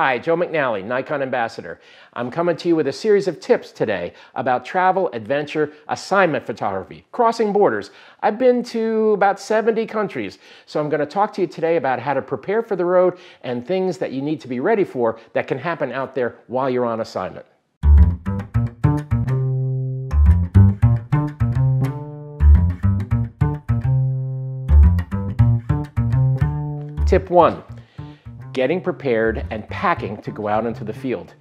Hi, Joe McNally, Nikon Ambassador. I'm coming to you with a series of tips today about travel, adventure, assignment photography, crossing borders. I've been to about 70 countries, so I'm going to talk to you today about how to prepare for the road and things that you need to be ready for that can happen out there while you're on assignment. Tip 1. Getting prepared and packing to go out into the field.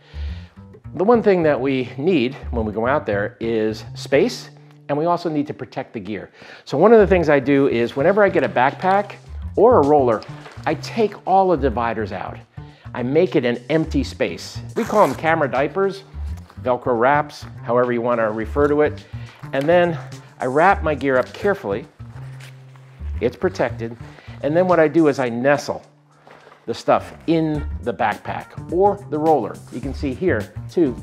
The one thing that we need when we go out there is space, and we also need to protect the gear. So one of the things I do is whenever I get a backpack or a roller, I take all the dividers out. I make it an empty space. We call them camera diapers, Velcro wraps, however you want to refer to it. And then I wrap my gear up carefully. It's protected. And then what I do is I nestle the stuff in the backpack or the roller. You can see here too,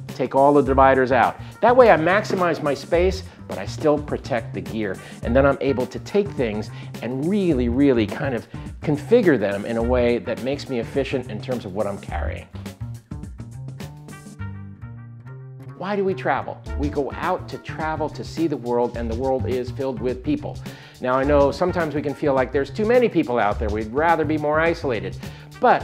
take all the dividers out. That way I maximize my space, but I still protect the gear. And then I'm able to take things and really kind of configure them in a way that makes me efficient in terms of what I'm carrying. Why do we travel? We go out to travel to see the world, and the world is filled with people. Now I know sometimes we can feel like there's too many people out there. We'd rather be more isolated, but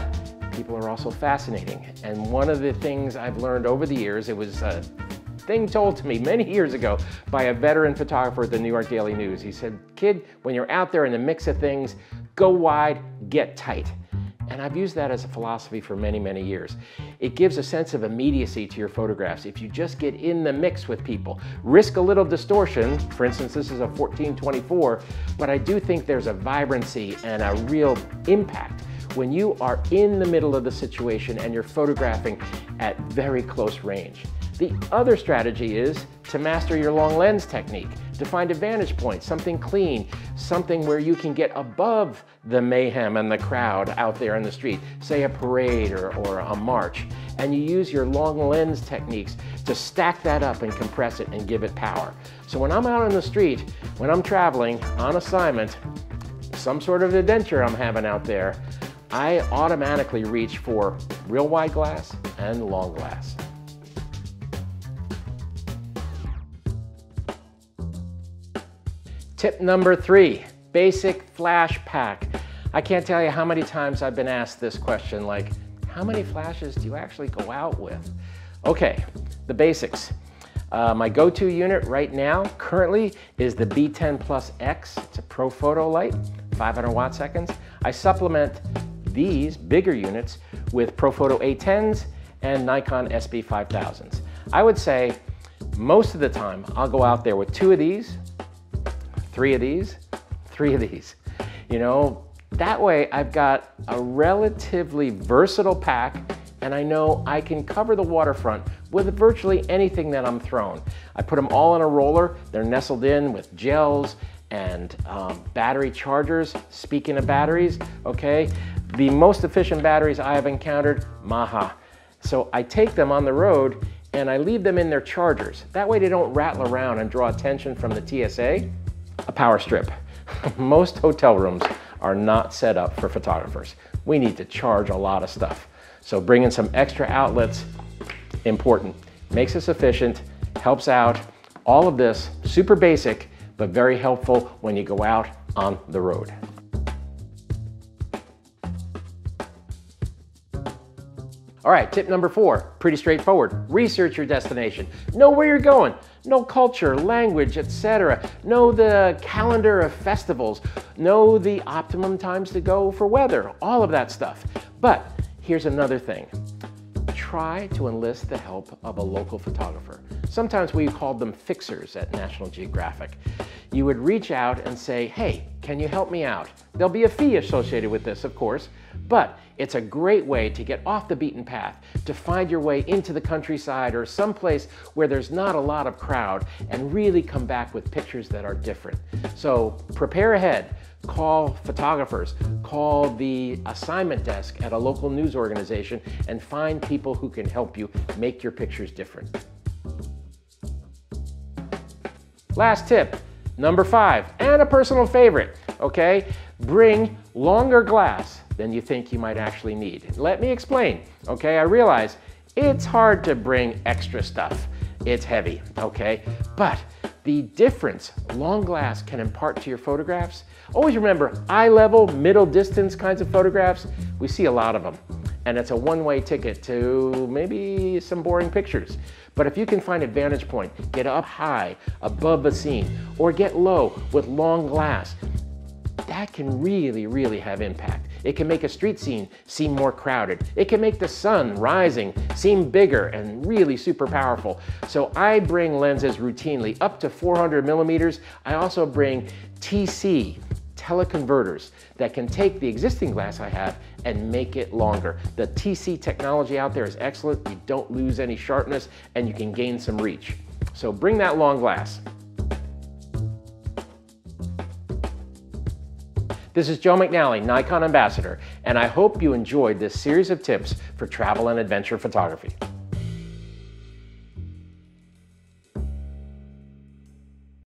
people are also fascinating. And one of the things I've learned over the years, it was a thing told to me many years ago by a veteran photographer at the New York Daily News. He said, "Kid, when you're out there in the mix of things, go wide, get tight." And I've used that as a philosophy for many years. It gives a sense of immediacy to your photographs. If you just get in the mix with people, risk a little distortion. For instance, this is a 14-24, but I do think there's a vibrancy and a real impact when you are in the middle of the situation and you're photographing at very close range. The other strategy is to master your long lens technique, to find a vantage point, something clean, something where you can get above the mayhem and the crowd out there in the street, say a parade or a march, and you use your long lens techniques to stack that up and compress it and give it power. So when I'm out on the street, when I'm traveling on assignment, some sort of adventure I'm having out there, I automatically reach for real wide glass and long glass. Tip number 3, basic flash pack. I can't tell you how many times I've been asked this question, like, how many flashes do you actually go out with? Okay, the basics. My go-to unit right now, currently, is the B10 Plus X. It's a pro photo light, 500 watt seconds. I supplement these bigger units with Profoto A10s and Nikon SB5000s. I would say most of the time I'll go out there with 2 of these, 3 of these, 3 of these. You know, that way I've got a relatively versatile pack, and I know I can cover the waterfront with virtually anything that I'm thrown. I put them all in a roller. They're nestled in with gels and battery chargers. Speaking of batteries, okay, the most efficient batteries I have encountered, Maha. So I take them on the road and I leave them in their chargers. That way they don't rattle around and draw attention from the TSA. A power strip. Most hotel rooms are not set up for photographers. We need to charge a lot of stuff. So bringing some extra outlets, important. Makes us efficient, helps out. All of this, super basic, but very helpful when you go out on the road. All right, tip number 4, pretty straightforward. Research your destination. Know where you're going. Know culture, language, etc. Know the calendar of festivals. Know the optimum times to go for weather, all of that stuff. But here's another thing. Try to enlist the help of a local photographer. Sometimes we called them fixers at National Geographic. You would reach out and say, hey, can you help me out? There'll be a fee associated with this, of course, but it's a great way to get off the beaten path, to find your way into the countryside or someplace where there's not a lot of crowd and really come back with pictures that are different. So prepare ahead. Call photographers, call the assignment desk at a local news organization, and find people who can help you make your pictures different. Last tip, number 5, and a personal favorite, okay? Bring longer glass than you think you might actually need. Let me explain, okay? I realize it's hard to bring extra stuff. It's heavy, okay? But the difference long glass can impart to your photographs, always remember eye level, middle distance kinds of photographs, we see a lot of them. And it's a one-way ticket to maybe some boring pictures. But if you can find a vantage point, get up high above a scene, or get low with long glass, that can really, really have impact. It can make a street scene seem more crowded. It can make the sun rising seem bigger and really super powerful. So I bring lenses routinely up to 400 millimeters. I also bring TC, teleconverters, that can take the existing glass I have and make it longer. The TC technology out there is excellent. You don't lose any sharpness and you can gain some reach. So bring that long glass. This is Joe McNally, Nikon Ambassador, and I hope you enjoyed this series of tips for travel and adventure photography.